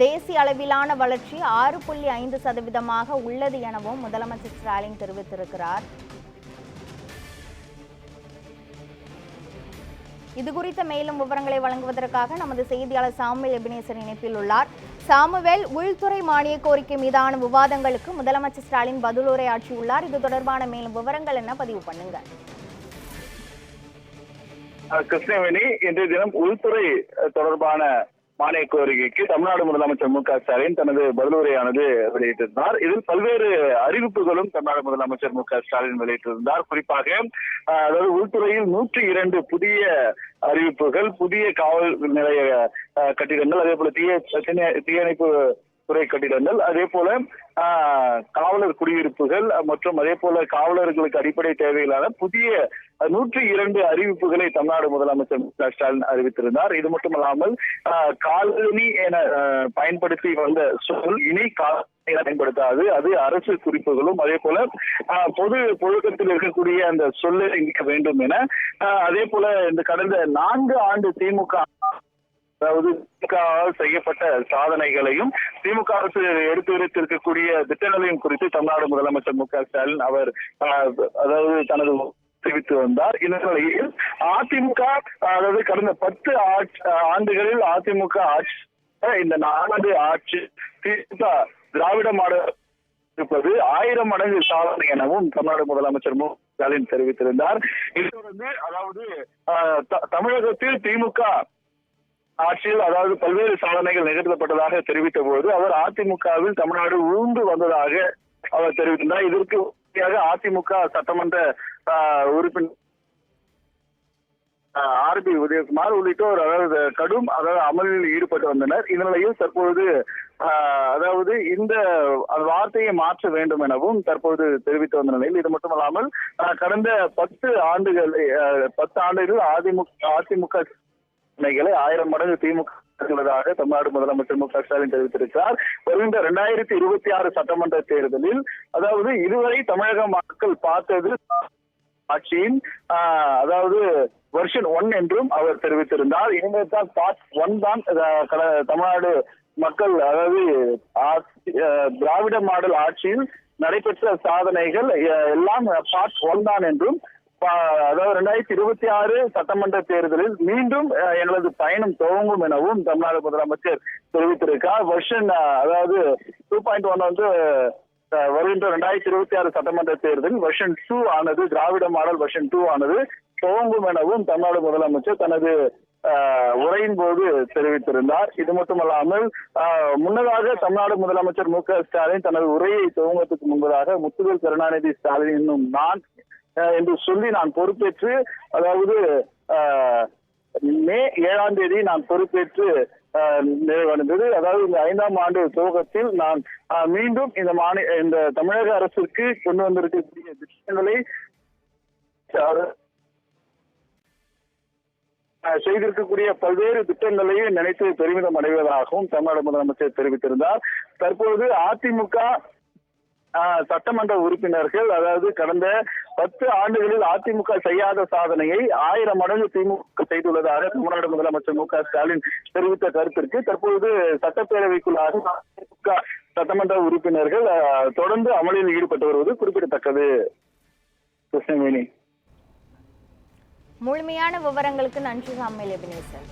தேசிய அளவிலான வளர்ச்சி 6.5% உள்ளது எனவும் முதலமைச்சர் ஸ்டாலின் தெரிவித்திருக்கிறார். இதுகுறித்த மேலும் விவரங்களை வழங்குவதற்காக நமது செய்தியாளர் சாமுவேல் எபினேசர் இணைப்பில் உள்ளார். சாமுவேல், உள்துறை மானிய கோரிக்கை மீதான விவாதங்களுக்கு முதலமைச்சர் ஸ்டாலின் பதிலுரையாற்றியுள்ளார். இது தொடர்பான மேலும் விவரங்கள் என்ன பதிவு பண்ணுங்க. கிருஷ்ணவேணி, இன்றைய தினம் உள்துறை தொடர்பான மானிய கோரிக்கைக்கு தமிழ்நாடு முதலமைச்சர் மு.க.ஸ்டாலின் தனது பதிலுரையானது வெளியிட்டிருந்தார். இதில் பல்வேறு அறிவிப்புகளும் தமிழ்நாடு முதலமைச்சர் மு.க.ஸ்டாலின் வெளியிட்டிருந்தார். குறிப்பாக அதாவது உள்துறையில் 102 புதிய அறிவிப்புகள், புதிய காவல் நிலைய கட்டிடங்கள், அதே போல தீயணைப்பு துறை கட்டிடங்கள், அதே போல காவலர் குடியிருப்புகள் மற்றும் அதே போல காவலர்களுக்கு அடிப்படை தேவைகளான புதிய 102 அறிவிப்புகளை தமிழ்நாடு முதலமைச்சர் மு.க. ஸ்டாலின் அறிவித்திருந்தார். இது மட்டுமல்லாமல் காலனி என பயன்படுத்தி வந்த சொல் இனி காலனி பயன்படுத்தாது, அது அரசு குறிப்புகளும் அதே போல பொது புழக்கத்தில் இருக்கக்கூடிய அந்த சொல்லை நீக்க வேண்டும் என, அதே போல இந்த கடந்த 4 ஆண்டு திமுக அதாவது திமுகவால் செய்யப்பட்ட சாதனைகளையும் திமுக அரசு எடுத்துரைத்திருக்கக்கூடிய திட்டங்களையும் குறித்து தமிழ்நாடு முதலமைச்சர் மு.க. ஸ்டாலின் அவர் அதாவது தனது தெரிவித்து வந்தார். இந்த நிலையில் அதிமுக அதாவது கடந்த 10 ஆண்டுகளில் அதிமுக ஆட்சி, இந்த 4 ஆட்சி திமுக திராவிட மாடல் இருப்பது 1000 மடங்கு சாதனை எனவும் தமிழ்நாடு முதலமைச்சர் மு.க. ஸ்டாலின் தெரிவித்திருந்தார். இது தொடர்ந்து அதாவது தமிழகத்தில் திமுக ஆட்சியில் அதாவது பல்வேறு சாதனைகள் நிகழ்த்தப்பட்டதாக தெரிவித்த போது அவர் அதிமுகவில் தமிழ்நாடு ஊர்ந்து வந்ததாக அவர் தெரிவித்திருந்தார். இதற்கு அதிமுக சட்டமன்ற உறுப்பினர் ஆர்.பி. உதயகுமார் உள்ளிட்டோர் அதாவது கடும் அமளியில் ஈடுபட்டு வந்தனர். இந்நிலையில் தற்பொழுது அதாவது இந்த வார்த்தையை மாற்ற வேண்டும் எனவும் தற்போது தெரிவித்து வந்த நிலையில், இது மட்டுமல்லாமல் கடந்த 10 ஆண்டுகள் அதிமுக 1000 மடங்கு திமுக தமிழ்நாடு முதலமைச்சர் மு.க. ஸ்டாலின் தெரிவித்திருக்கிறார். வருகின்ற 2026 சட்டமன்ற தேர்தலில் அதாவது இதுவரை தமிழக மக்கள் பார்த்தது ஆட்சியின் அதாவது வெர்ஷன் 1 என்றும் அவர் தெரிவித்திருந்தார். இனிமேல் தான் பார்ட் 1 தான் தமிழ்நாடு மக்கள் அதாவது திராவிட மாடல் ஆட்சியில் நடைபெற்ற சாதனைகள் எல்லாம் பார்ட் 1 தான் என்றும், அதாவது 2026 சட்டமன்ற தேர்தலில் மீண்டும் எங்களது பயணம் துவங்கும் எனவும் தமிழ்நாடு முதலமைச்சர் தெரிவித்திருக்கார். வெர்ஷன் அதாவது 2.1 வந்து வருகின்ற 2026 சட்டமன்ற தேர்தலில் வெர்ஷன் 2 ஆனது, திராவிட மாடல் வெர்ஷன் 2 ஆனது துவங்கும் எனவும் தமிழ்நாடு முதலமைச்சர் தனது உரையின் போது தெரிவித்திருந்தார். இது மட்டுமல்லாமல் முன்னதாக தமிழ்நாடு முதலமைச்சர் மு.க. ஸ்டாலின் தனது உரையை துவங்கத்துக்கு முன்பதாக முத்துவேல் கருணாநிதி ஸ்டாலின் என்னும் நான் என்று சொல்லி நான் பொறுப்பேற்று அதாவது மே 7ஆம் தேதி நான் பொறுப்பேற்று நிறைவடைந்தது. அதாவது இந்த 5ஆம் ஆண்டு துவக்கத்தில் நான் மீண்டும் இந்த தமிழக அரசுக்கு கொண்டு வந்திருக்கக்கூடிய திட்டங்களை செய்திருக்கக்கூடிய பல்வேறு திட்டங்களையும் நினைத்து பெருமிதம் அடைவதாகவும் தமிழ்நாடு முதலமைச்சர் தெரிவித்திருந்தார். தற்போது அதிமுக சட்டமன்ற உறுப்பினர்கள் அதாவது கடந்த 10 ஆண்டுகளில் அதிமுக செய்யாத சாதனையை 1000 மடங்கு திமுக செய்துள்ளதாக தமிழ்நாடு முதலமைச்சர் மு.க. ஸ்டாலின் தெரிவித்த கருத்திற்கு தற்போது சட்டப்பேரவைக்குள்ளாக அதிமுக சட்டமன்ற உறுப்பினர்கள் தொடர்ந்து அமளியில் ஈடுபட்டு வருவது குறிப்பிடத்தக்கது. கிருஷ்ணவேணி, முழுமையான விவரங்களுக்கு நன்றி சாமுவேல் எபினேசர்.